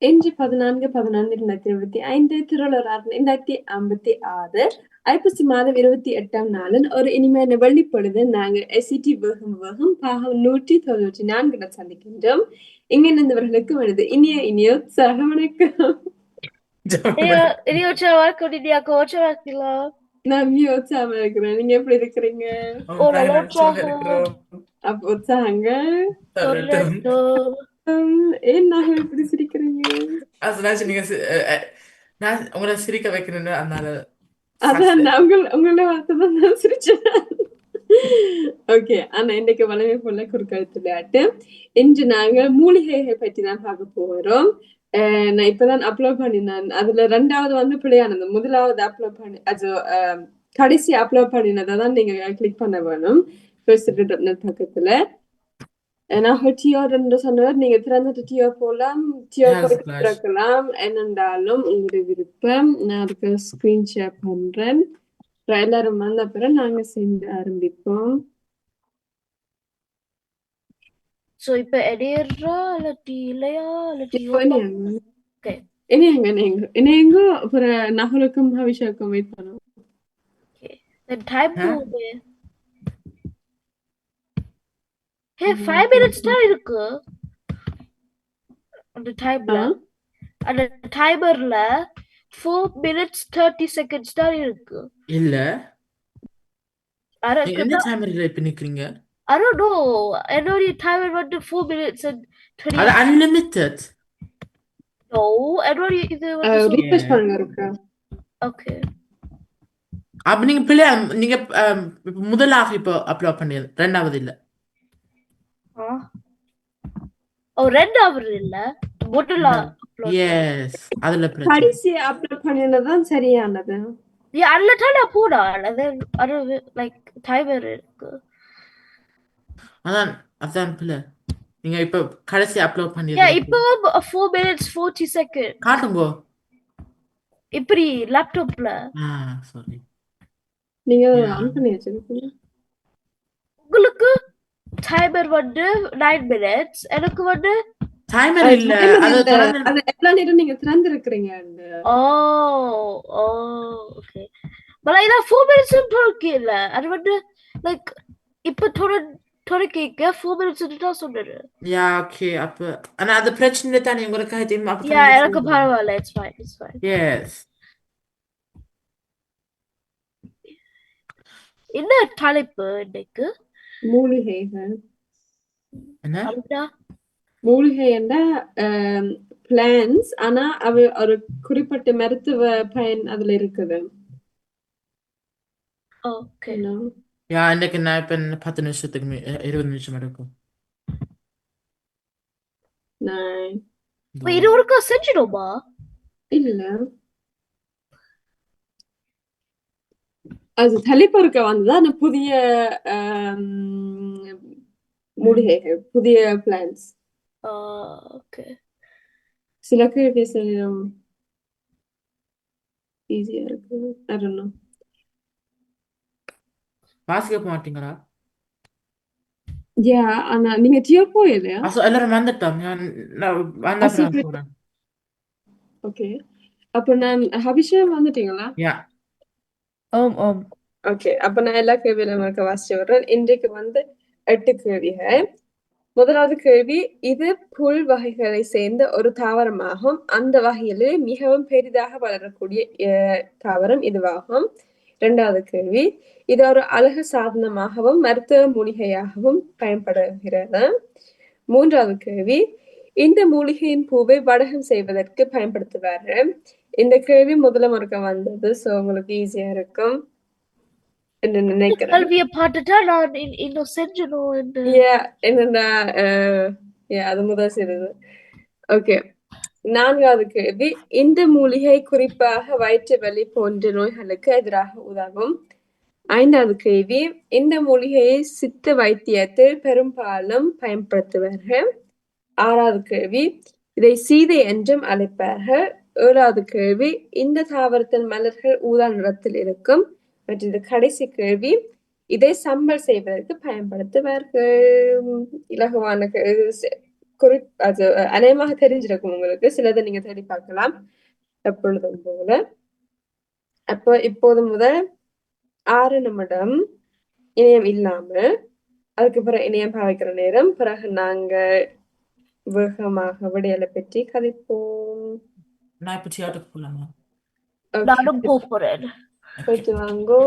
இன்று 14/11/2025 திருவள்ளுவர் ஆண்டு 2056 ஐப்பசி மாதம் 28ஆம் நாளின் ஒரு இனிமையான வெள்ளிப்பொழுது நாங்கள் எஸ்சிடி வேகம் வேகம் பாகம் 194 சந்திக்கின்றோம். இங்கே இருந்தவர்களுக்கு வருது இனிய உற்சாக வணக்கம். நான் உற்சாகமா இருக்கிறேன். நீங்க எப்படி இருக்கிறீங்க? அப்ப உற்சாகங்க ஏன் நாங்கள் இப்படி சிரிக்கிறீங்க? நான் உங்களை சிரிக்க வைக்கணும்னு அதனால அதான் நான் உங்களோட வார்த்தை தான் நான் சிரிச்சேன். ஓகே, ஆனா இன்னைக்கு வளமை போல குறுக்கெழுத்து விளையாட்டு. இன்று நாங்கள் மூலிகைகளை பற்றி தான் பார்க்க போகிறோம். நான் இப்பதான் அப்லோட் பண்ணினேன். அதுல 2வது வந்து பிழையானது. முதலாவது அப்லோட் பண்ணி அது கடைசி அப்லோட் பண்ணினதை தான் நீங்க கிளிக் பண்ண வேணும் பக்கத்துல. நான் டியோர் என்று சொன்னவர் நீங்க திறந்துட்டு டியோ போலாம், டியோ திறக்கலாம். என்னென்றாலும் உங்களுடைய விருப்பம். நான் அதுக்கு ஸ்கிரீன் ஷேர் பண்றேன். எல்லாரும் வந்த பிறகு நாங்க சேர்ந்து ஆரம்பிப்போம். இப்ப எடியர்ரா இல்லாட்டி இல்லையா இல்லாட்டி இணையங்க அப்புறம் நகலுக்கும் பவிஷாக்கும் வெயிட் பண்ணுவோம். Hey, 5 minutes தான் இருக்கு அந்த டைம்ல. அந்த டைமர்ல 4 minutes 30 seconds தான் இருக்கு. இல்ல என்ன டைமர்ல இப்ப நிக்கிறீங்க? I don't know. என்னோட டைமர் வந்து 4 minutes and 20. அது unlimited. No, என்னோட இது ரீஃப்ரெஷ் பண்ணுங்க இருக்கா. ஓகே. அப்ப நீங்க முதலாக இப்போ அப்லோட் பண்ணீங்க, ரெண்டாவது இல்ல. ரெண்டாவது இல்ல, முதல்ல அப்லோட். எஸ், அதுல கடைசி அப்லோட் பண்ணது சரியானது. அதுல தான போடா அது லைக் டைமர் இருக்கு. அதான் பிள்ளை. நீங்க இப்ப கடைசி அப்லோட் பண்ணீங்க. இப்போ 4 minutes 40 seconds காட்டுங்க இப்படி லேப்டாப்ல. சாரி, நீங்க ஆன் பண்ணி வச்சிருக்கீங்க. உங்களுக்கு டைமர் வந்து 9 minutes, எனக்கு வந்து டைமர் இல்ல. அது எவ்வளவு நேரம் நீங்க திறந்து இருக்கிறீங்க. ஓகே. பட் இதா 4 minutes இல்ல. அது வந்து லைக் இப்ப தொடக்கிக்க 4 minutes தான் சொன்னது. ஓகே. அப்ப ஆனா அது பிரச்சனை தானே உங்களுக்கு. எனக்கு பரவாயில்ல. It's fine. எஸ். என்ன தலைப்பு இன்னைக்கு? மூலிகைகள். என்ன மூலிகை என்ற பிளான்ஸ், ஆனா அவ ஒரு குறிப்பிட்ட மருத்துவ பயன் அதுல இருக்குது. ஓகே. இன்னைக்கு நான் இப்ப 10 நிமிஷத்துக்கு 20 நிமிஷம் எடுக்கும். இது ஒருக்கா செஞ்சிடுமா? இல்ல, அது தலைப்பு இருக்க வந்ததா அந்த புதிய மூலிகைகள், புதிய பிளான்ஸ். ஓகே. சில கேள்வி செய்யணும், ஈஸியா இருக்கு. I don't know. வாசிக்க மாட்டீங்களா? ஆனா நீங்க டியோ போயிலையா? எல்லாரும் வந்துட்டோம். ஓகே, அப்ப நான் ஹபிஷா வந்துட்டீங்களா? ஓகே, அப்ப நான் எல்லா கேள்வியிலும் வாசிச்சு வர்றேன். இன்றைக்கு வந்து 8 கேள்விகள். முதலாவது கேள்வி, இது புல் வகைகளை சேர்ந்த ஒரு தாவரமாகும். அந்த வகையிலே மிகவும் பெரிதாக வளரக்கூடிய தாவரம் இதுவாகும். 2வது கேள்வி, இது ஒரு அழகு சாதனமாகவும் மருத்துவ மூலிகையாகவும் பயன்படுகிறது. 3வது கேள்வி, இந்த மூலிகையின் பூவை வடகம் செய்வதற்கு பயன்படுத்துவார்கள். இந்த கேள்வி முதல்ல முறைக்க வந்தது, சோ உங்களுக்கு ஈஸியா இருக்கும் நினைக்கிறேன். அது முதல் செய்தது. ஓகே, 4வது கேள்வி, இந்த மூலிகை குறிப்பாக வயிற்று வலி போன்ற நோய்களுக்கு எதிராக உதவும். 5வது கேள்வி, இந்த மூலிகையை சித்த வைத்தியத்தில் பெரும்பாலும் பயன்படுத்துவார்கள். 6வது கேள்வி, இதை சீதை என்றும் அழைப்பார்கள். 7வது கேள்வி, இந்த தாவரத்தின் மலர்கள் ஊதா நிறத்தில் இருக்கும். மற்றும் இந்த கடைசி கேள்வி, இதை சம்பல் செய்வதற்கு பயன்படுத்துவார்கள். இலகுவான அது அநேகமாக தெரிஞ்சிருக்கும் உங்களுக்கு. சிலதை நீங்க தேடி பார்க்கலாம் எப்பொழுதும் போல. அப்போ இப்போது முதல் 6 நிமிடம் இணையம் இல்லாமல், அதுக்கு பிறகு இணையம் பாவிக்கிற நேரம். பிறகு நாங்க வேகமாக விடையலை பற்றி கதைப்போம். நான் இப்ப தியேட்டருக்கு போலாமா? நானும் போறேன். போயிட்டு வாங்கோ.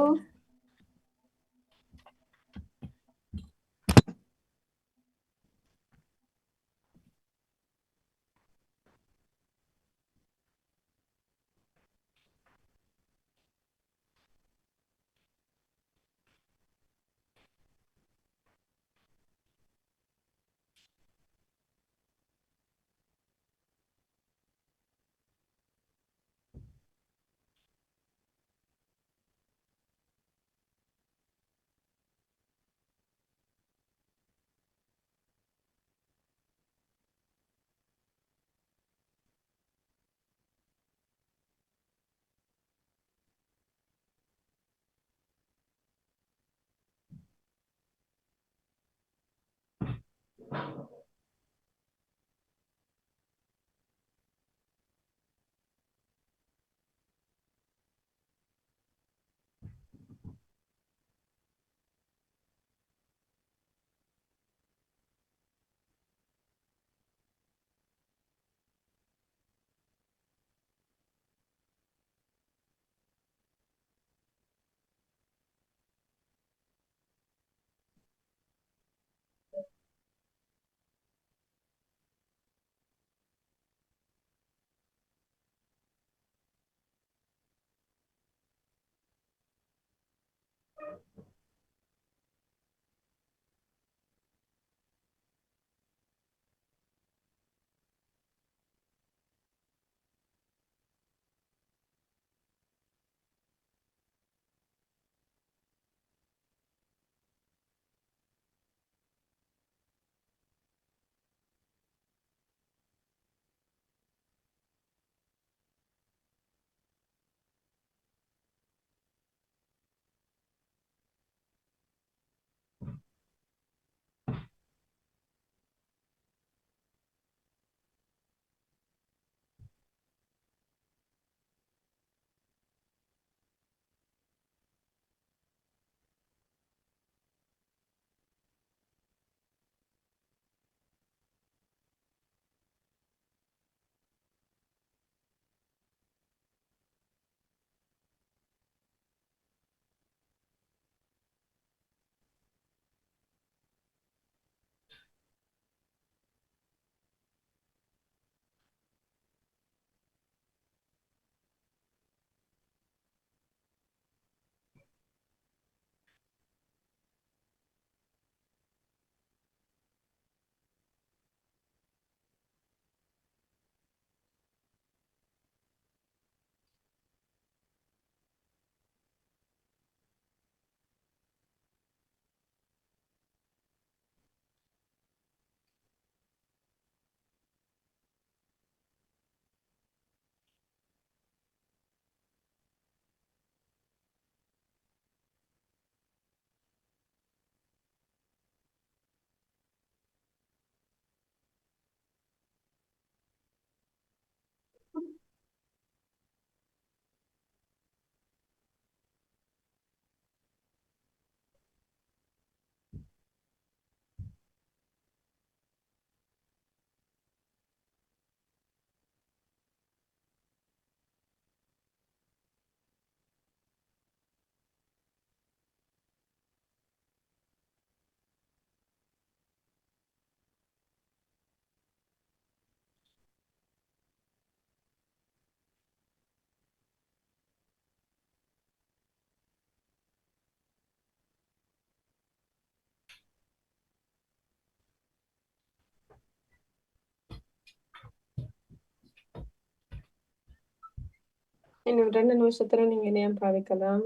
இன்னும் 2 நிமிஷத்துல நீங்க இணையம் பாவிக்கலாம்.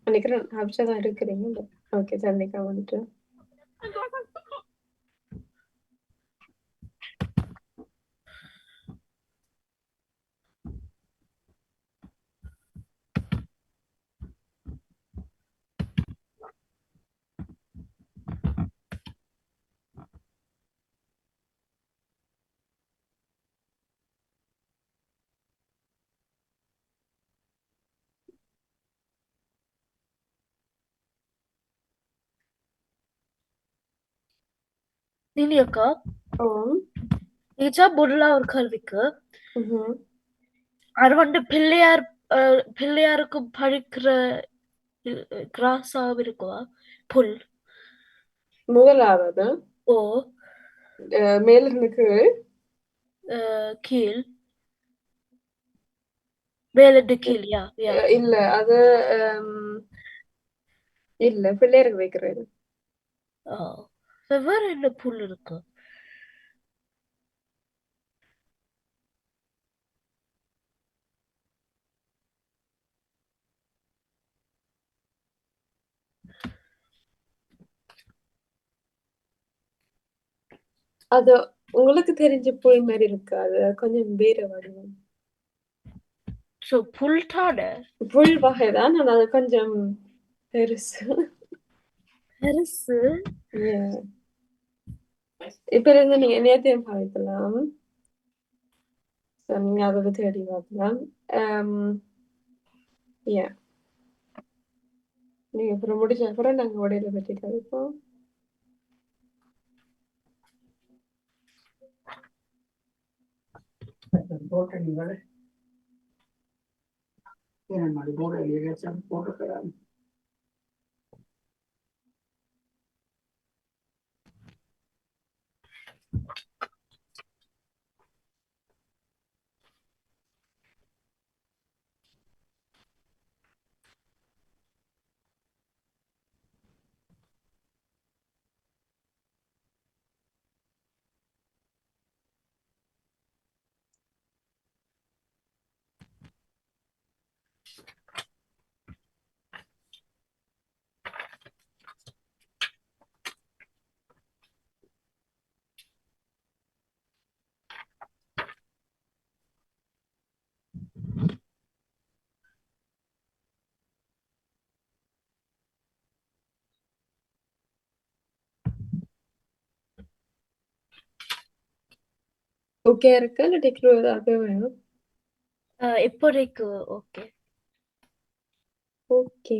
நினைக்கிறேன் ஹப்ஷா தான் இருக்கிறீங்க. ஓகே, சந்திக்கா வந்துட்டு. நீலியக்கா ஓ நீச்சா பொருளா ஒரு கேள்விக்கு ம்ஹும். அது பிள்ளையாருக்கு பழிக்கிற கிராஸாவும் இருக்குவா புல் முதலாவது ஓ மேலிருந்து கீழ் கீழ் மேலிருந்து கீழ் யா யா இல்ல அது இல்ல பிள்ளையருக்கு வைக்கிறது. வேற என்ன புல் இருக்கு அது உங்களுக்கு தெரிஞ்ச புல் மாதிரி இருக்கு. அது கொஞ்சம் வேற வடிவம். சோ புல் தானே புல் வகைதான், ஆனா அது கொஞ்சம் பெருசு. பெருசு Yeah. இப்ப இருந்து நீங்க நேத்தையும் பாவிக்கலாம். நீங்க அதை தேடி பார்க்கலாம். Yeah. நீங்க அப்புறம் முடிச்ச அப்புறம் நாங்க உடையில பற்றி கழிப்போம். ஓகே இருக்கு, இல்லை டிக்ளோ ஏதாவது வேணும்? இப்போதைக்கு ஓகே ஓகே.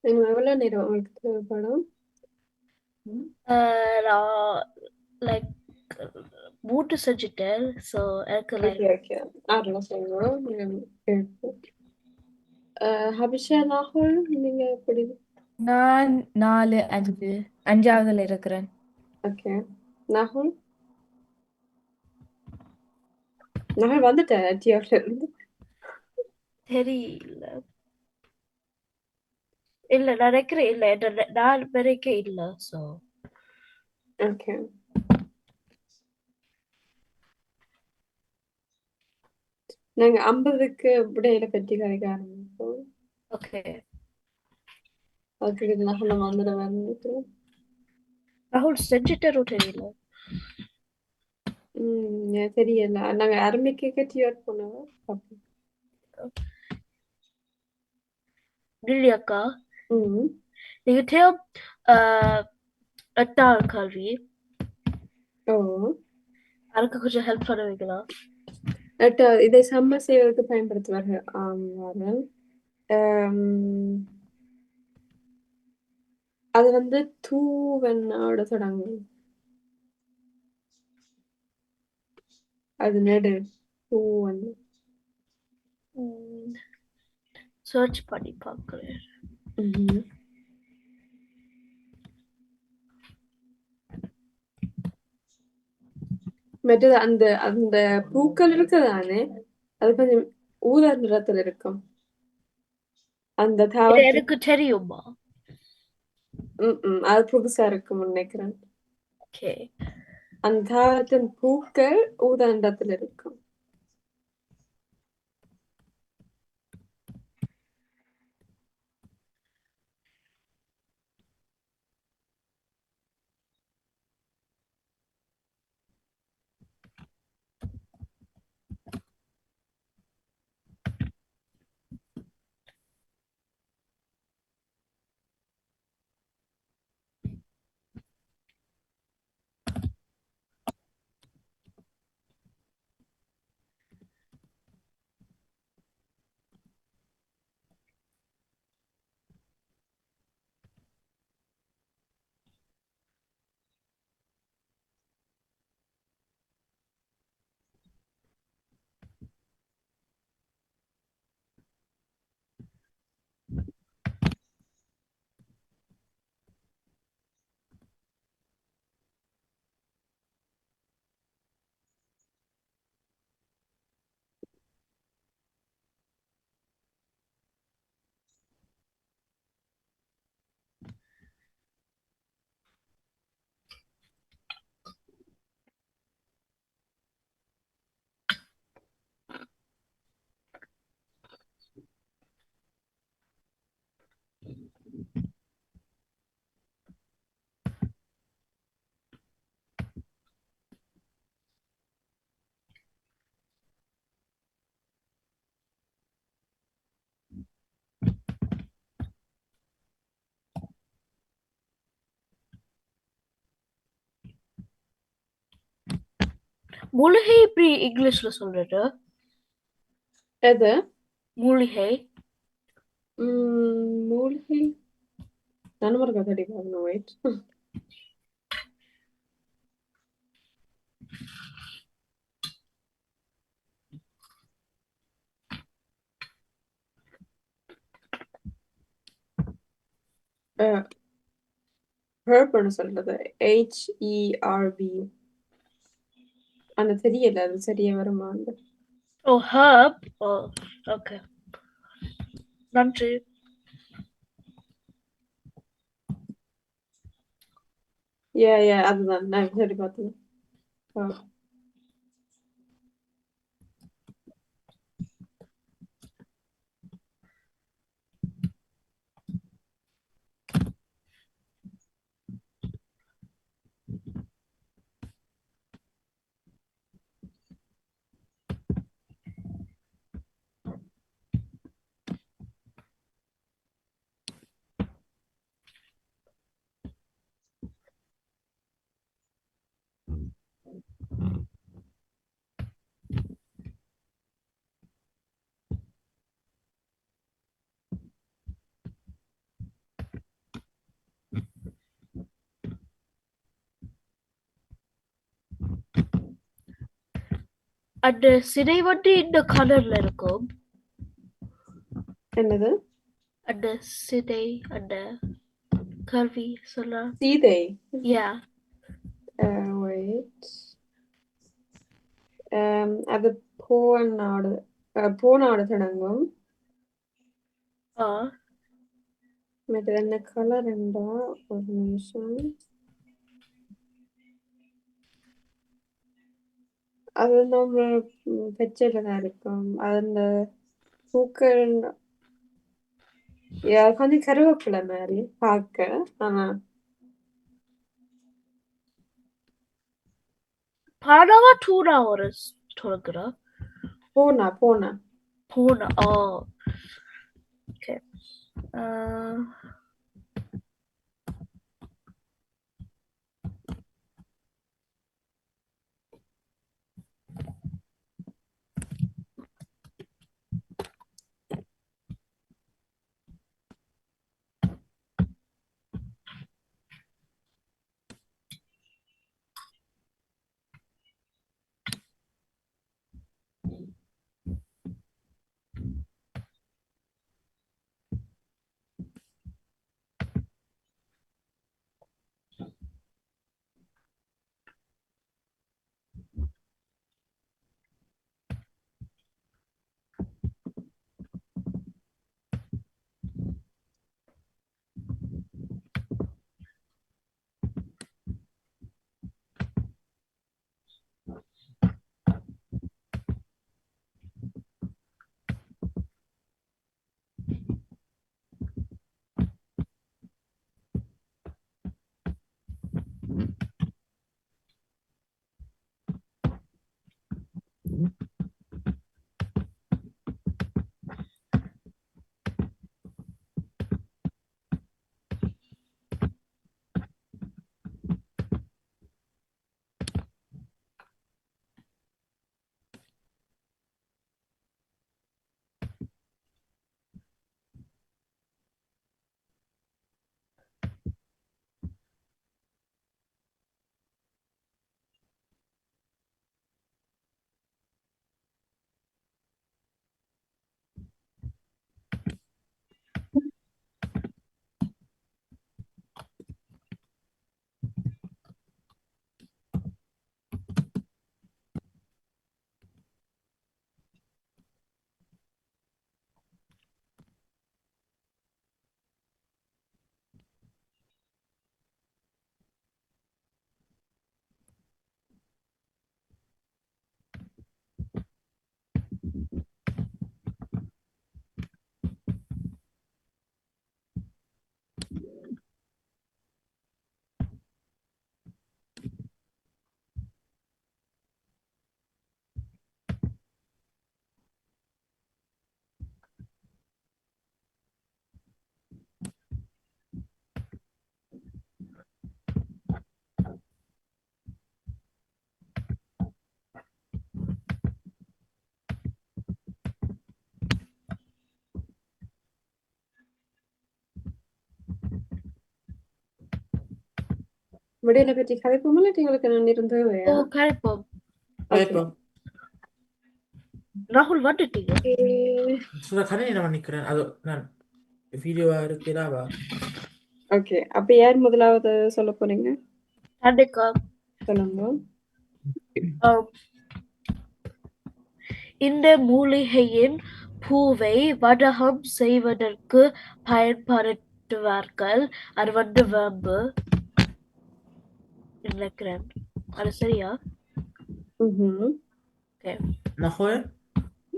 இன்னும் எவ்வளவு நேரம் உங்களுக்கு தேவைப்படும்? நான் லைக் மூட்டு செஞ்சுட்டேன் ஸோ எனக்கு லைக் ஓகே ஆறுல செய்வோம். ஹபிஷா ராகுல், நீங்க எப்படி? நான் 4 5 5ஆவதுல இருக்கிறேன். ஓகே ராகுல், நான் வந்துட்டேன் டிஆர்ல இருந்து. தெரியல இல்ல நான் நினைக்கிறேன் இல்ல நான் வரைக்கும் இல்ல ஸோ ஓகே நாங்க 50க்கு விடையில பற்றி கதைக்க ஆரம்பிப்போம். ஓகே அதுக்கு ராகுல் வந்துட நினைக்கிறேன். ராகுல் செஞ்சுட்டாரோ தெரியல தெரியல, நாங்க ஆரம்பிக்க டிஆர் போனோம். லில்லி அக்கா ம். நீங்க டேம் எட்டாவது கல்வி ஓ. அதுக்கு கொஞ்சம் ஹெல்ப் பண்ணுவீங்களா? இதை சம்மர் செய்வதற்கு பயன்படுத்துவார்கள். ஆமாம். ஆம், அது வந்து தூவெண்ணோட தொடங்கும். அது நெடு தூவெண்ண. சர்ச் பண்ணி பார்க்குறேன். ம்ஹும். மற்றது அந்த அந்த பூக்கள் இருக்குதானே அது கொஞ்சம் ஊதா நிறத்துல இருக்கும் அந்த இது தாவரத்து எனக்கு தெரியுமா? அது புதுசா இருக்கும் நினைக்கிறேன். ஓகே. அந்த தாவரத்தின் பூக்கள் ஊதா நிறத்துல இருக்கும். மூலிகை எப்படி இங்கிலீஷ்ல சொல்றது? எது மூலிகை மூலிகை நானும் ஒரு கதை பார்க்கணும். வெயிட். ஹெர்ப்னு சொல்றது HERB. ஆனா தெரியல அது சரியா வருமா. ஓ ஹர்ப். ஓ ஓகே. நன்றி. அதுதான் நான் சரி பார்த்தேன். அந்த சினை வந்து இந்த கலர்ல இருக்கும். என்னது அந்த சினை அந்த கல்வி சொல்ல. சீதை. யா வெயிட். அது போனாடு தொடங்கும். மற்றது என்ன கலர் என்றா ஒரு நிமிஷம். அது நம்ம பச்சையில தான் இருக்கும். அந்த பூக்கள் கொஞ்சம் கருவேப்பிலை மாதிரி பார்க்க. ஆனா பாடாவா டூனா ஒரு சொல்லுகிறா. போனா பூனா. ஓ ஓகே. ஆஹ், விடையில பற்றி கதைப்போமா இல்லாட்டி உங்களுக்கு நான் இருந்து ஓ கரைப்போம். கதைப்போம். ராகுல் வந்துட்டீங்க. சுதா கதை நான் நிக்கிறேன். அது நான் வீடியோவா இருக்கிறாவா? ஓகே அப்ப யார் முதலாவது சொல்ல போறீங்க கண்டிப்பா. சொல்லுங்க ஆம். இந்த மூலிகையின் பூவை வடகம் செய்வதற்கு பயன்படுத்துவார்கள். அது வந்து வேம்பு நினைக்கிறேன். அது சரியா? ம்ஹும். ஓகே. Nachher?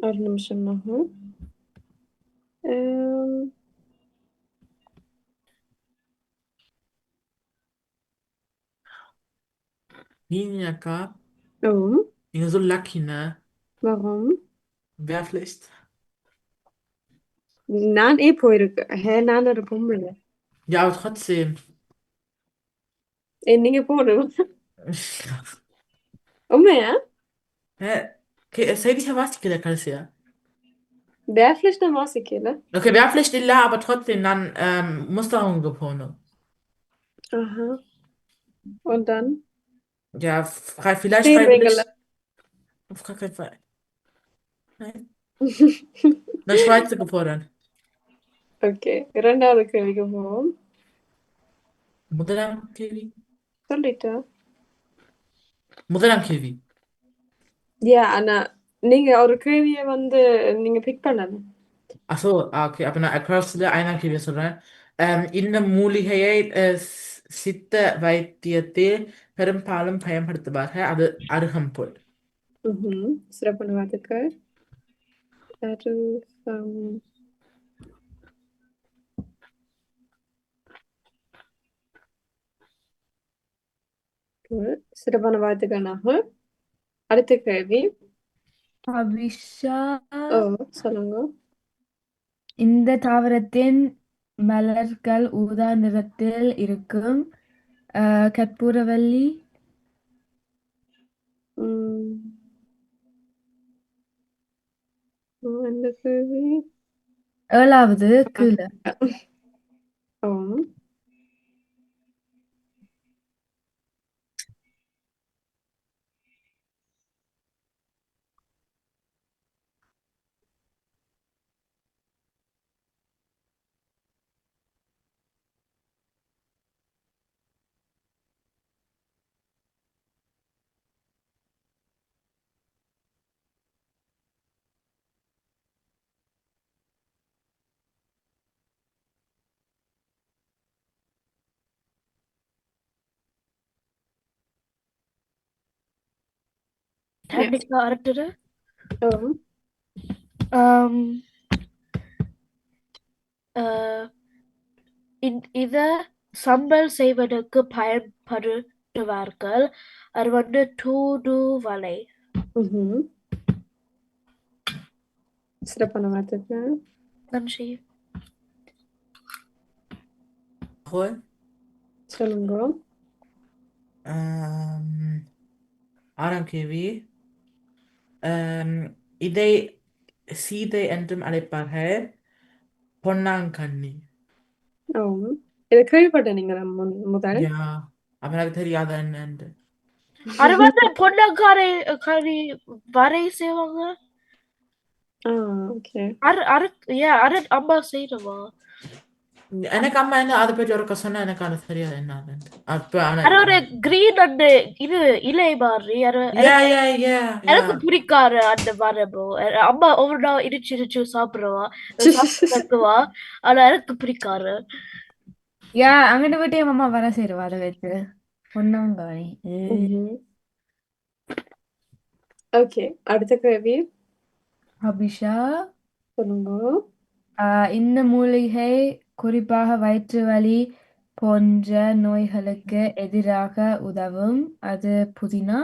ஒரு நிமிஷம் நகம் Ninjaka. oh, You're so lucky, ne? warum Wehrpflicht. நான் போயிருக்கேன் நான் ஒரு பொம்பளை Ja, aber trotzdem. நீங்க போகணும் உண்மையா Hä? Okay, sei dich was ich kann es ja. Wehrpflicht நான் வாசிக்கல Okay, Wehrpflicht illa, aber trotzdem dann Musterung gepono. aha und dann Ja, vielleicht Freiwillige. freiwillig. Auf gar keinen Fall. Nein. Dann Schweizer gefordert. Okay இரண்டாவது கேள்விக்கு போவோம் முதலாம் கேள்வி. சொல்லிட்டா முதலாம் கேள்வி. ஆனா நீங்க ஒரு கேள்விய வந்து நீங்க பிக் பண்ணணும் Ach so, okay, aber நான் acrossல einer கேள்வி சொல்றேன். இந்த மூலிகையை சித்த வைத்தியத்தில் பெரும்பாலும் பயன்படுத்துவார்கள். அது அருகம்புல். சிறப்பான வாழ்த்துக்கள் சிறப்பான வாழ்த்துக்கள் நாக அடுத்த கேள்வி அபிஷா ஓ சொல்லுங்க இந்த தாவரத்தின் மலர்கள் ஊதா நிறத்தில் இருக்கும். கற்பூரவள்ளி. ம். அந்த கேள்வி 7வது கீழே. ஆம். Technica அடுத்தது ஆம். um, uh, இத சம்பல் செய்வதற்கு பயன்படுத்துவார்கள். அது வந்து தூதுவளை. ம்ஹும். சிறப்பான வார்த்தை. நன்றி. هون சொல்லுங்க. ஆறாம் கேள்வி. இதை சீதை என்றும் அழைப்பார்கள். பொன்னாங்கண்ணி. ஆம். இதை கேள்விப்பட்டேன் நீங்க முதல். யா அப்ப எனக்கு தெரியாத என்னன்னு. அது வந்து பொன்னக்காரை கறி வரை செய்வாங்க. ஓகே. அது அம்மா செய்யணுமா? எனக்கு அம்மா என்ன அதை பற்றி ஒரு சொன்னா எனக்கு அது தெரியாது என்னன்னு. அப்ப அது ஒரு கிரீன் அந்த இது இலை மாதிரி. எனக்கு பிடிக்காது அந்த மரபு. அம்மா ஒவ்வொரு நாள் இடிச்சு சாப்பிடுவா வைக்குவா. ஆனா எனக்கு பிடிக்காது. அங்கிட்டு போயிட்டு என் அம்மா வர செய்யறவா அதை வச்சு பொன்னாங்கானி. ஓகே, அடுத்த கேள்வி அபிஷா. சொல்லுங்க. இந்த மூலிகை குறிப்பாக வயிற்று வலி போன்ற நோய்களுக்கு எதிராக உதவும். அது புதினா.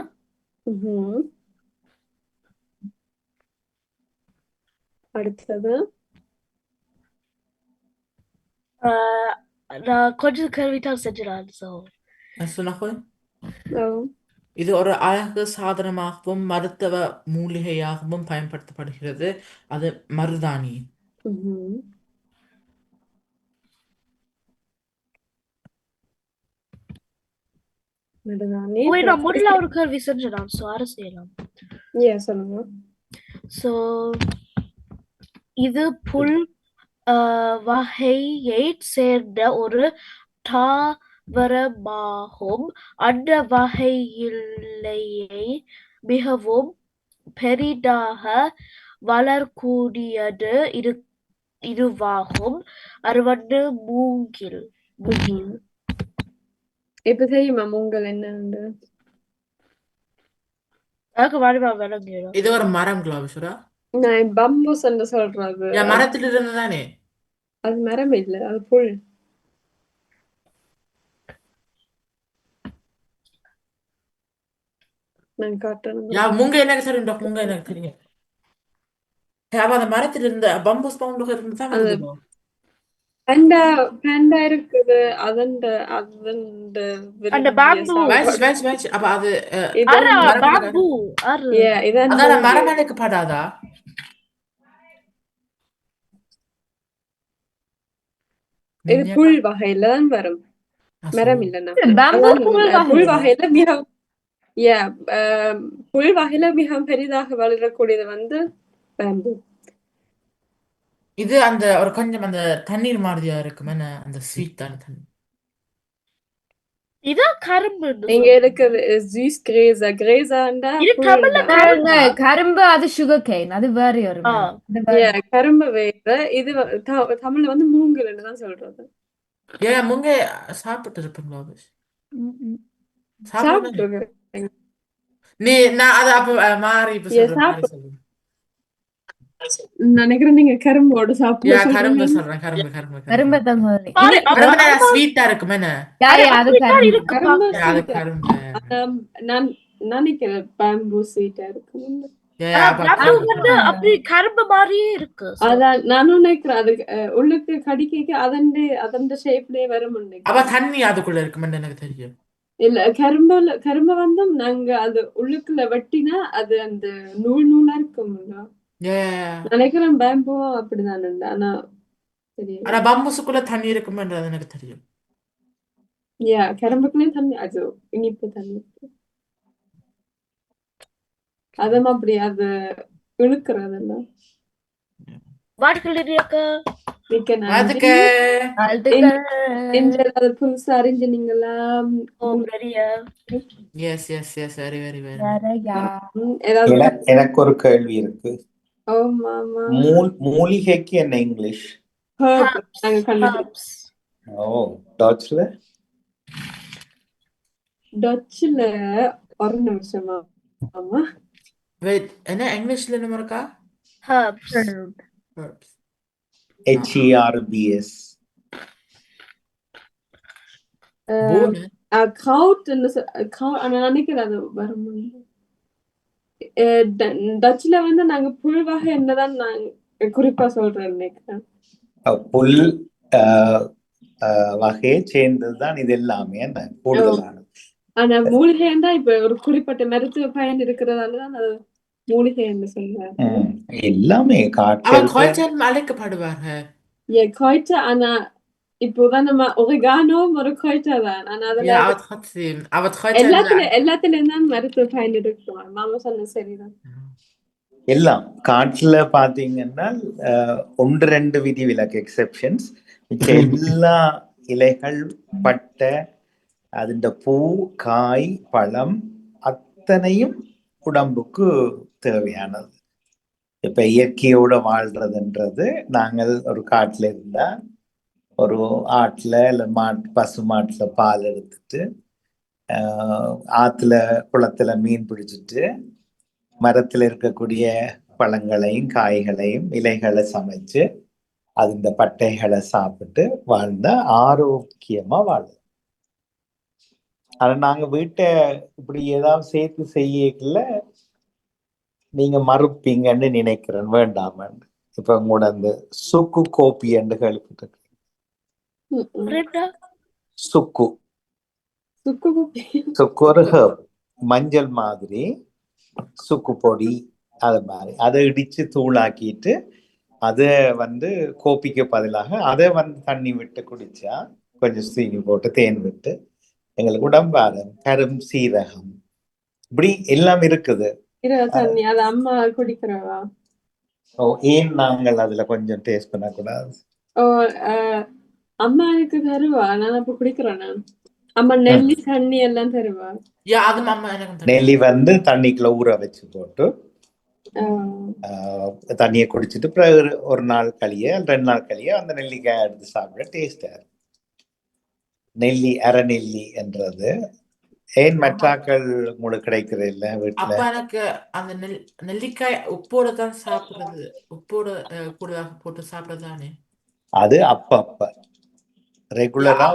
அடுத்தது நான் கொஞ்சம் கேள்விதான் செஞ்சிடான். சொன்ன இது ஒரு அழகு சாதனமாகவும் மருத்துவ மூலிகையாகவும் பயன்படுத்தப்படுகிறது. அது மருதாணி. மருதாணி. நான் முதல்ல ஒரு கேள்வி செஞ்சிடான். சுவார செய்யலாம். சொல்லுங்க. So இது புல் வகையைச் சேர்ந்த ஒரு தாவரமாகும். அந்த வகையிலேயே மிகவும் பெரிதாக வளரக்கூடியது இதுவாகும். அது வந்து மூங்கில். இப்ப தெரியுமா மூங்கல் என்னன்னு? விளங்கிடும். இது ஒரு மரம் கிளாபிஷரா? நான் பம்பூஸ் என்று சொல்றது. மரத்துல இருந்து தானே? அது மரம் இல்ல, அது புல். நான் காட்டணும். முங்க எனக்கு தெரியும். முங்க எனக்கு தெரியும். அந்த மரத்துல இருந்த பம்பூஸ் பவுண்ட் இருந்து தான் வருது. பேண்டா இருக்குது. அந்த பாம்பு. அப்ப அது பாம்பு. அதான் மரம் அழைக்கப்படாதா? இது புல் வகையில தான் வரும். மரம் இல்லைன்னா புல் வகையில புல் வகையில மிக பெரிதாக வளரக்கூடியது வந்து பேம்பு. இது அந்த ஒரு கொஞ்சம் அந்த தண்ணீர் மாதிரியா இருக்கும். அந்த ஸ்வீட்டான தண்ணி. இதான் கரும்பு. இங்க இருக்குது கரும்பு. அது சுகர் கேன். அது வேற ஒரு கரும்பு வேற. இது தமிழ்ல வந்து மூங்கல்னு தான் சொல்றது. மூங்க சாப்பிட்டு இருப்பீங்களா? நான் அதை அப்ப மாறி நினைக்கிறேன் நீங்க கரும்போடு சாப்பிடுங்க. கரும்பு சொல்றேன். கரும்பு ஸ்வீட்டா இருக்குமே. நான் நினைக்கிறேன் பாம்பு ஸ்வீட்டா இருக்கும். Yeah, ஆனா அப்ப bamboo கரும்பு வந்து அப்படி கரும்பு மாதிரியே இருக்கு. So, அதான் நானும் நினைக்கிறேன் அது உள்ளுக்கு கடிக்க அதண்ட ஷேப்லயே வரும் அப்ப நினைக்கிறேன். தண்ணி அதுக்குள்ள இருக்குமென்னு எனக்கு தெரியும். இல்ல கரும்பு வந்து நாங்க அது உள்ளுக்குள்ள வெட்டினா அது அந்த நூலா இருக்கும்ல. Yeah. நினைக்கிறேன் பேம்போ அப்படிதான் உண்டு. ஆனா தெரியல. ஆனா பம்புசுக்குள்ள தண்ணி இருக்குமென்றது எனக்கு தெரியும். கரும்புக்குள்ளேயும் தண்ணி அது இனிப்பு தண்ணி இருக்கு. அதெல்லாம் அப்படி அது இழுக்கிறதல்ல. வாழ்க்கையிலிருக்க மிக்க நன்றி. அதுக்கு ஏதாவது புதுசா அறிஞ்சினீங்களா? பெரிய yes very very very ஏதாவது எனக்கு ஒரு கேள்வி இருக்கு. ஆமா மூலிகைக்கு என்ன இங்கிலீஷ்? நாங்க கண்டுபிடிச்சோம். டச்சுல ஒரு நிமிஷமா ஆமா wait என்ன இங்கிலீஷ்ல என்ன இருக்கா? herbs. Herbs. HERBS. Bohne. kraut ஆனா நினைக்கிறேன் அது வரும். டச்சுல வந்து நாங்க புல் வகை என்னதான் நாங்க குறிப்பா சொல்றேன் நினைக்கிறேன். புல் வகையை சேர்ந்ததுதான் இது எல்லாமே கூடுதலானது. ஆனா மூலிகைன்னா இப்ப ஒரு குறிப்பிட்ட மருத்துவ பயன் இருக்கிறதாலதான் அது மூலிகை என்று சொல்றாங்க. எல்லாமே காய்ச்சல் அழைக்கப்படுவார்கள். Kräuter, ஆனா இப்போதான் நம்ம oregano ஒரு Kräuter தான். ஆனா அதுல aber trotzdem எல்லாத்துலயும் தான் மருத்துவ பயன் இருக்கு. மாமா சொன்ன சரிதான். எல்லாம் காட்டுல பாத்தீங்கன்னா 1-2 விதிவிலக்கு எக்ஸெப்ஷன்ஸ், எல்லா இலைகள் பட்டை அதுண்ட பூ காய் பழம் அத்தனையும் உடம்புக்கு தேவையானது. இப்ப இயற்கையோட வாழ்றதுன்றது, நாங்கள் ஒரு காட்டுல இருந்தா ஒரு ஆட்டுல இல்ல பசு மாட்டுல பால் எடுத்துட்டு ஆத்துல குளத்துல மீன் பிடிச்சிட்டு மரத்துல இருக்கக்கூடிய பழங்களையும் காய்களையும் இலைகளை சமைச்சு அது இந்த பட்டைகளை சாப்பிட்டு வாழ்ந்தா ஆரோக்கியமா வாழும். ஆனா நாங்க வீட்டை இப்படி ஏதாவது சேர்த்து செய்யல நீங்க மறுப்பீங்கன்னு நினைக்கிறேன், வேண்டாம. இப்ப உங்களோட அந்த சுக்கு கோப்பி என்று கேள்விப்பட்டிருக்கேன். சுக்கு ஒரு ஹெர்ப், மஞ்சள் மாதிரி சுக்கு பொடி அது மாதிரி அதை இடிச்சு தூளாக்கிட்டு அதை வந்து கோப்பிக்கு பதிலாக அதை வந்து தண்ணி விட்டு குடிச்சா, கொஞ்சம் சீனி போட்டு தேன் விட்டு, எங்களுக்கு உடம்பாரம் கரும் சீரகம் இப்படி எல்லாம் இருக்குது. தண்ணி அது அம்மா குடிக்கிறவா? ஏன் நாங்கள் அதுல கொஞ்சம் டேஸ்ட் பண்ணக்கூடாது? அம்மா எனக்கு தருவா, நான் அப்ப குடிக்கிறேன். அம்மா நெல்லி தண்ணி எல்லாம் தருவா. நெல்லி வந்து தண்ணிக்குள்ள ஊற வச்சு போட்டு தண்ணியை குடிச்சிட்டு பிறகு ஒரு நாள் கழிய 2 நாள் கழிய அந்த நெல்லிக்காய் எடுத்து சாப்பிட டேஸ்டா. நெல்லி அரைநெல்லி என்றது ஏன் மெட்ராக்கள் உங்களுக்கு கிடைக்கிறது இல்ல வீட்டுல? எனக்கு அந்த நெல்லிக்காய் உப்போட தான் சாப்பிடுறது, உப்போட கூட போட்டு சாப்பிடுறதானே அது. அப்ப ரெகுலரா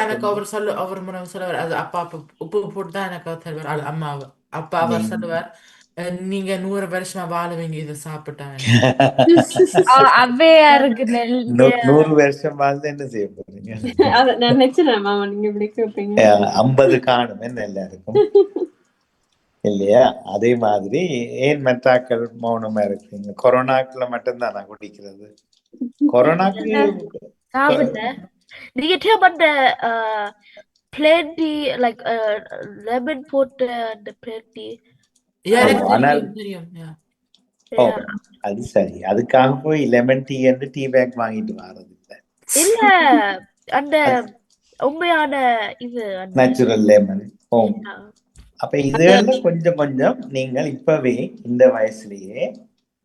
எனக்கு அவர் முறை சொல்லுவார், அது அப்பா உப்பு போட்டு தான் எனக்கு தருவார். அது அம்மாவை அப்பா அவர் சொல்லுவார், நீங்க 100 வருஷமா வாழுவீங்க இதை சாப்பிட்டாங்க. அவ்வையா இருக்கு. 100 வருஷம் வாழ்ந்து என்ன செய்ய போறீங்க? நான் நினைச்சேன் மாமா நீங்க இப்படி கேட்பீங்க. 50 காணுமே நல்லா இருக்கும் இல்லையா? அதே மாதிரி ஏன் மெட்ராக்கள் மௌனமா இருக்கீங்க? கொரோனாக்குள்ள மட்டும்தான் நான் குடிக்கிறது. கொரோனாக்கு நீங்க அந்த பிளேட்டி லைக் லெமன் போட்டு அந்த பிளேட்டி அது சரி. அதுக்காக போய் லெமன் டீ என்று டீ பேக் வாங்கிட்டு வர்றது இல்ல, அந்த உண்மையான இது நேச்சுரல் லெமன். அப்ப இதெல்லாம் கொஞ்சம் கொஞ்சம் நீங்கள் இப்பவே இந்த வயசுலயே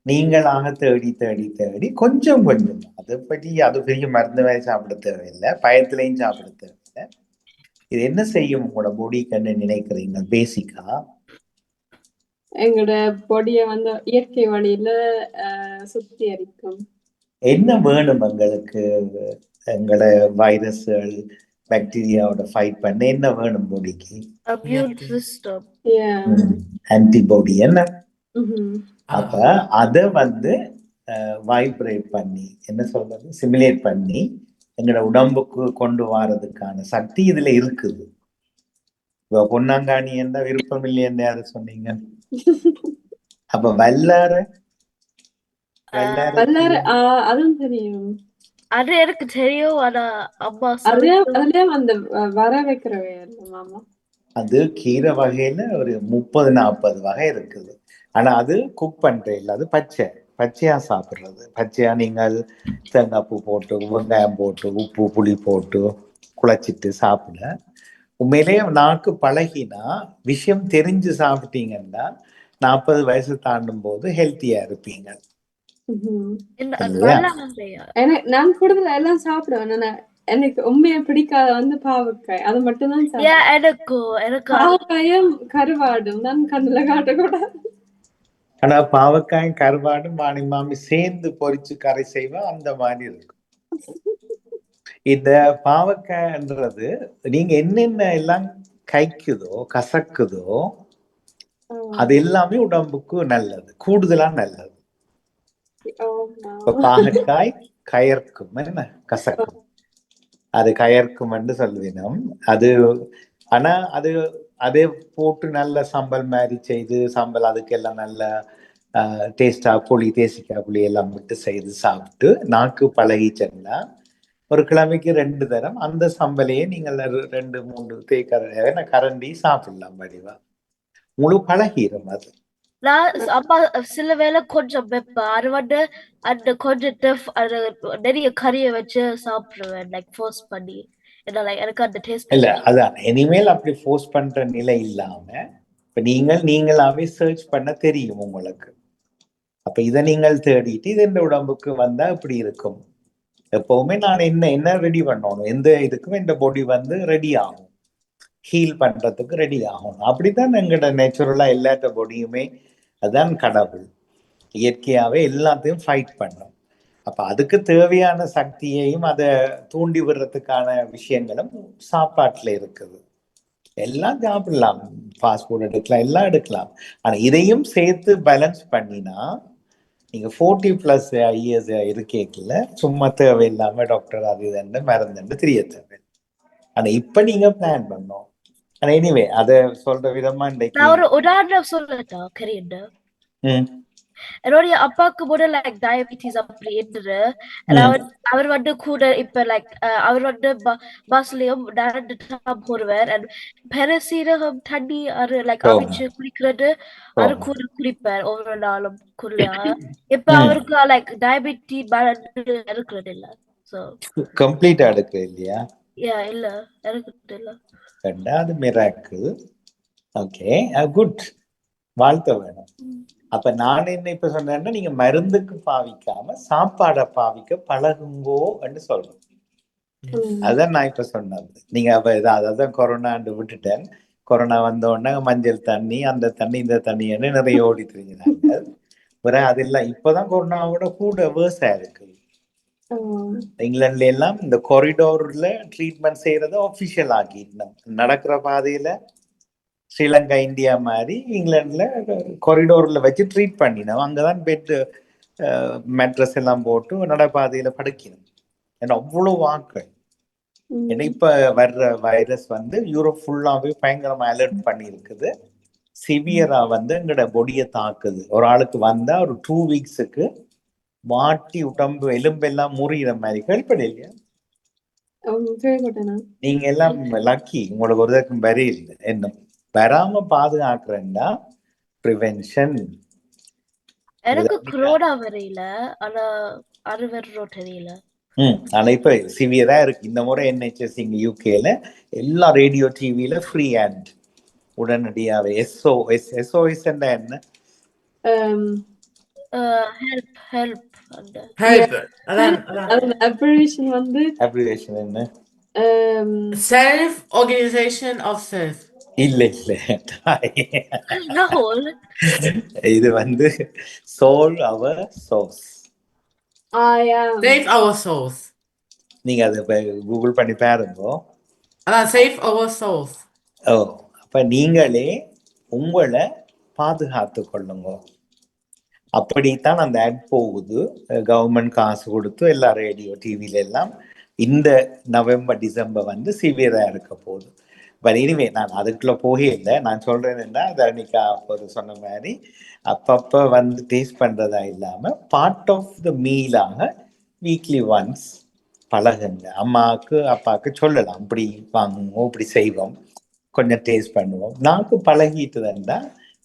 நீங்களாக தேடி தேடி தேடி கொஞ்சம் கொஞ்சம், அதை பற்றி அது பெரிய மருந்து வேலை சாப்பிட தேவையில்லை, பயத்திலையும் சாப்பிட தேவையில்லை. இது என்ன செய்யும் உங்களோட பொடிக்கு நினைக்கிறீங்க? பேசிக்கா எங்களோட பொடியை வந்து இயற்கை வழியில சுத்திகரிக்கும். என்ன வேணும் எங்களுக்கு? எங்களோட வைரஸ்கள் பாக்டீரியாவோட ஃபைட் பண்ண என்ன வேணும் பொடிக்கு? இம்யூன் சிஸ்டம், ஆன்டிபாடி என்ன? அப்ப அதை வந்து வைப்ரேட் பண்ணி என்ன சொல்றது சிமுலேட் பண்ணி எங்களோட உடம்புக்கு கொண்டு வர்றதுக்கான சக்தி இதுல இருக்குது. இப்போ பொன்னாங்காணி என்ன விருப்பம் இல்லையன்னு யாரு சொன்னீங்க? அப்ப வல்லார வல்லார அதுவும் தெரியும். அது எனக்கு தெரியும். ஆனா அம்மா அதுலயும் அந்த வர வைக்கிறவே மாமா. அது கீரை வகையில ஒரு 30-40 வகை இருக்குது. ஆனா அது குக் பண்ற இல்ல, அது பச்சையா சாப்பிடுறது. பச்சையா நீங்கள் தேங்காய் பூ போட்டு வெங்காயம் போட்டு உப்பு புளி போட்டு குழச்சிட்டு சாப்பிட உண்மையிலேயே நாக்கு பழகினா விஷயம் தெரிஞ்சு சாப்பிட்டீங்கன்னா 40 வயசு தாண்டும் போது ஹெல்த்தியா இருப்பீங்க. நான் கூடுதல் எல்லாம் சாப்பிடுவேன். எனக்கு உண்மையா பிடிக்காத வந்து பாவக்காய், அது மட்டும் தான் எனக்கு பாவக்காயும் கருவாடும் தான் கண்ணுல காட்டக்கூடாது. ஆனா பாவக்காயும் கருவாடும் மாமி மாமி சேர்ந்து பொரிச்சு கரை செய்வா, அந்த மாதிரி இருக்கும். இந்த பாவக்காய்ன்றது நீங்க என்னென்ன எல்லாம் கைக்குதோ கசக்குதோ அது எல்லாமே உடம்புக்கு நல்லது, கூடுதலா நல்லது. இப்ப பாகக்காய் கயர்க்கும், என்ன கசக்கும், அது கயர்க்கும் என்று சொல்லுவினோம். அது ஆனா அது அதே போட்டு நல்ல சம்பல் மாதிரி செய்து சம்பல் அதுக்கெல்லாம் நல்ல டேஸ்டா புளி தேசிக்காய் புளி எல்லாம் விட்டு செய்து சாப்பிட்டு நாக்கு பழகிச்சேன்னா ஒரு கிழமைக்கு 2 தரம் அந்த சம்பலையே நீங்கள் 2-3 தேய்க்கரை கரண்டி சாப்பிடலாம். வடிவா முழு பழகிரும். அது நான் அம்மா சில வேளை கொஞ்சம் வைப்பேன். அது வந்து அந்த கொஞ்சம் அது நிறைய கறியை வச்சு சாப்பிடுவேன், லைக் ஃபோர்ஸ் பண்ணி. எனக்கு அந்த டேஸ்ட் இல்ல. அதான் இனிமேல் அப்படி ஃபோர்ஸ் பண்ற நிலை இல்லாம இப்ப நீங்களாவே சர்ச் பண்ண தெரியும் உங்களுக்கு. அப்ப இதை நீங்கள் தேடிட்டு இது எந்த உடம்புக்கு வந்தா இப்படி இருக்கும். எப்பவுமே நான் என்ன ரெடி பண்ணணும், எந்த இதுக்கும் இந்த பாடி வந்து ரெடி ஆகும், ஹீல் பண்றதுக்கு ரெடி ஆகும். அப்படித்தான் எங்களோட நேச்சுரலா எல்லாத்த பாடியுமே, அதான் கடவுள் இயற்கையாவே எல்லாத்தையும் ஃபைட் பண்ணும். அப்ப அதுக்கு தேவையான சக்தியையும் அதை தூண்டி விடுறதுக்கான விஷயங்களும் சாப்பாட்டுல இருக்குது. எல்லாம் சாப்பிடலாம், ஃபாஸ்ட் ஃபுட் எடுக்கலாம், எல்லாம் எடுக்கலாம். ஆனா இதையும் சேர்த்து பேலன்ஸ் பண்ணினா நீங்க 40+ இயர்ஸ் இருக்கேக்கல சும்மா தேவையில்லாம டாக்டர் அது இதுன்னு மருந்துன்னு தெரிய தேவை. ஆனா இப்ப நீங்க பிளான் பண்ணோம். ஆனா எனிவே அத சொல்ற விதமா நான் ஒரு உதாரணம் சொல்லட்டா கரியண்டு. என்னுடைய அப்பாவுக்கு கூட லைக் டயபிட்டிஸ் அப்படி இருந்தது. அவர் வந்து கூட இப்ப லைக் அவர் வந்து பஸ்லயும் நடந்துட்டா போடுவார். பெருசீரகம் தண்ணி அது லைக் அவிச்சு குடிக்கிறது அது கூட குடிப்பார் ஒவ்வொரு நாளும் குள்ளா. இப்ப அவருக்கு லைக் டயபிட்டிஸ் இருக்கிறது இல்ல. சோ கம்ப்ளீட்டா எடுக்க இல்லையா? இல்ல இருக்கிறது இல்ல. ரெண்டாவது மிராக்கிள். ஓகே, குட், வாழ்த்த வேணும். அப்ப நான் என்ன இப்ப சொன்னேன்னா நீங்க மருந்துக்கு பாவிக்காம சாப்பாடை பாவிக்க பழகுங்கோ என்று சொல்றேன். அதான் நான் இப்ப சொன்னது. நீங்க அப்ப அதான் கொரோனாண்டு விட்டுட்டேன். கொரோனா வந்த உடனே மஞ்சள் தண்ணி அந்த தண்ணி இந்த தண்ணின்னு நிறைய ஓடி தெரிஞ்சாங்க. வேற அது இல்லை. இப்பதான் கொரோனாவோட கூட வேர்ஸா இருக்கு. இங்கிலாந்துல எல்லாம் இந்த கொரிடோர்ல ட்ரீட்மெண்ட் செய்யறத ஆஃபிஷியல் ஆக்கி நடக்கிற பாதையில ஸ்ரீலங்கா இந்தியா மாதிரி இங்கிலாந்துல கொரிடோர்ல வச்சு ட்ரீட் பண்ணினோம். அங்கதான் பெட் மேட்ரஸ் எல்லாம் போட்டு நடைபாதையில படுக்கணும். ஏன்னா அவ்வளவு வாக்கள். ஏன்னா இப்ப வர்ற வைரஸ் வந்து யூரோப் ஃபுல்லாவே பயங்கரமா அலர்ட் பண்ணி இருக்குது. சிவியரா வந்து எங்களோட பொடியை தாக்குது. ஒரு ஆளுக்கு வந்தா ஒரு 2 வீக்ஸுக்கு மாட்டி உடம்பு எலும்பெல்லாம் முறிகிற மாதிரி கேள்விப்படையிலையா? நீங்க எல்லாம் லக்கி, உங்களுக்கு ஒரு தக்கம் வரி இல்லை. என்ன வராம பாதுகாக்கிறேன்னா ப்ரிவென்ஷன். எனக்கு கொரோனா வரையில ஆனா அது வர்றோ தெரியல. ஆனா இப்ப சிவியரா இருக்கு. இந்த முறை NHS இங்க யூகேல எல்லா ரேடியோ டிவில ஃப்ரீ அண்ட் உடனடியாவே SOS என்ன அப்ரிவேஷன் வந்து அப்ரிவேஷன் என்ன? Self organisation of self. இல்ல இது வந்து soul our source. Save our source. நீங்க அதை கூகுள் பண்ணி பாருங்க. அதான் சேவ் அவர் சோர்ஸ். அப்ப நீங்களே உங்களை பாதுகாத்து கொள்ளுங்க. அப்படித்தான் அந்த ஆட் போகுது. கவர்மெண்ட் காசு கொடுத்து எல்லா ரேடியோ டிவில எல்லாம் இந்த நவம்பர் டிசம்பர் வந்து சிவியரா இருக்க போகுது. பட் எனிவே நான் அதுக்குள்ள போகவே இல்லை. நான் சொல்றேன் என்ன, தரணிகா அப்போது சொன்ன மாதிரி அப்பப்ப வந்து டேஸ்ட் பண்றதா இல்லாம பார்ட் ஆஃப் த மீலாக வீக்லி ஒன்ஸ் பழகுங்க. அம்மாவுக்கு அப்பாவுக்கு சொல்லலாம், இப்படி வாங்குவோம், இப்படி செய்வோம், கொஞ்சம் டேஸ்ட் பண்ணுவோம். நாக்கு பழகிட்டு இருந்தா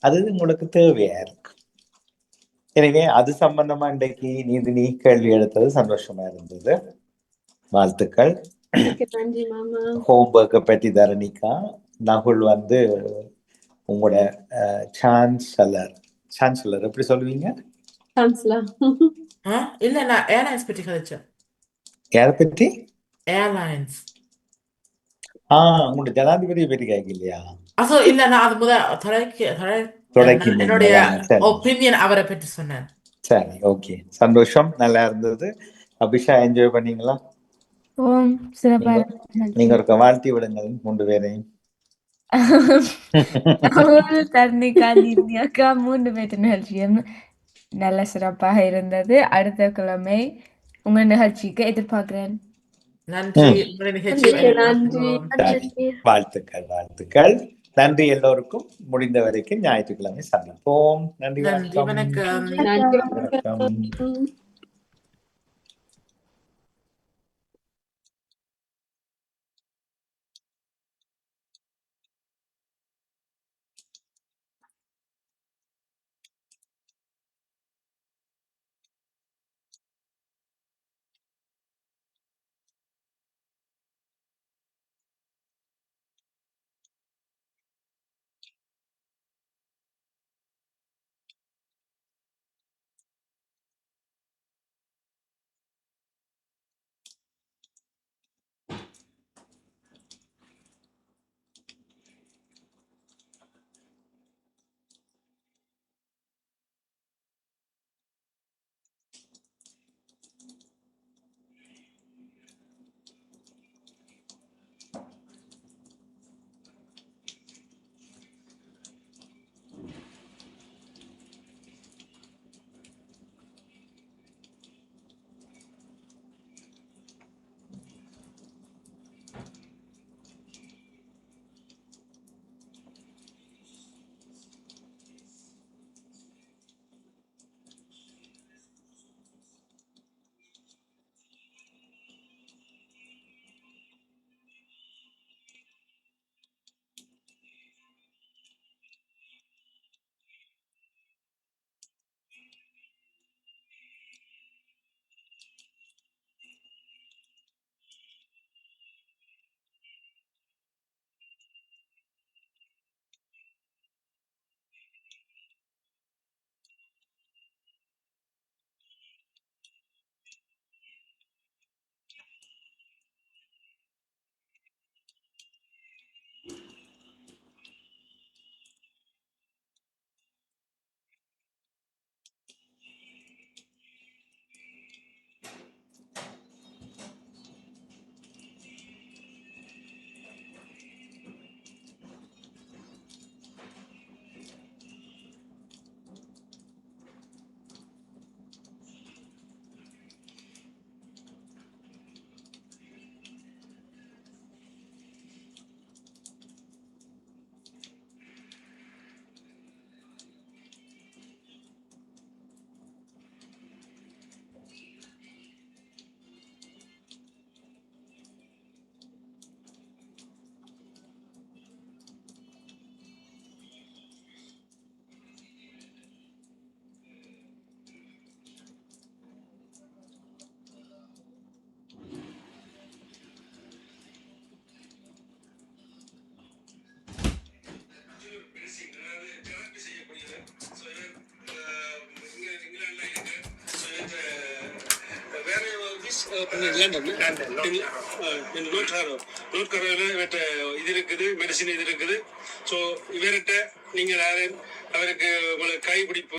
அது உங்களுக்கு தேவையா இருக்கு. எனவே அது சம்பந்தமா இன்றைக்கு நீ கேள்வி எடுத்தது சந்தோஷமா இருந்தது. வாழ்த்துக்கள். நன்றி மாமா. ஹோம்ஒர்க்கை பற்றி தரணிக்கா. நகுல் வந்து உங்களோட சான்சலர் எப்படி சொல்லுவீங்க? சான்சலர். இல்ல நான் ஏர்லைன்ஸ் பற்றி கதைச்சேன். யாரை பற்றி? ஏர்லைன்ஸ். உங்களோட ஜனாதிபதியை பற்றி கேட்க இல்லையா? இல்ல நான் அது என்னுடைய ஒப்பீனியன் அவரை பற்றி சொன்னேன். சரி, ஓகே, சந்தோஷம், நல்லா இருந்தது. அபிஷா என்ஜாய் பண்ணீங்களா? சிறப்பா. நீங்க ஒரு வாழ்த்தி விடுங்கள் 3 பேரையும். தர்ணிகா, நித்யாக்கா 3 பேர் நிகழ்ச்சியும் நல்ல சிறப்பாக இருந்தது. அடுத்த கிழமை உங்க நிகழ்ச்சிக்கு எதிர்பார்க்கிறேன். நன்றி. வாழ்த்துக்கள். நன்றி எல்லோருக்கும். முடிந்த வரைக்கும் ஞாயிற்றுக்கிழமை சந்திப்போம். நன்றி, வணக்கம். இது இருக்குது, மெடிசின் இது இருக்குது. ஸோ இவர்கிட்ட நீங்கள் அவருக்கு கைப்பிடிப்பு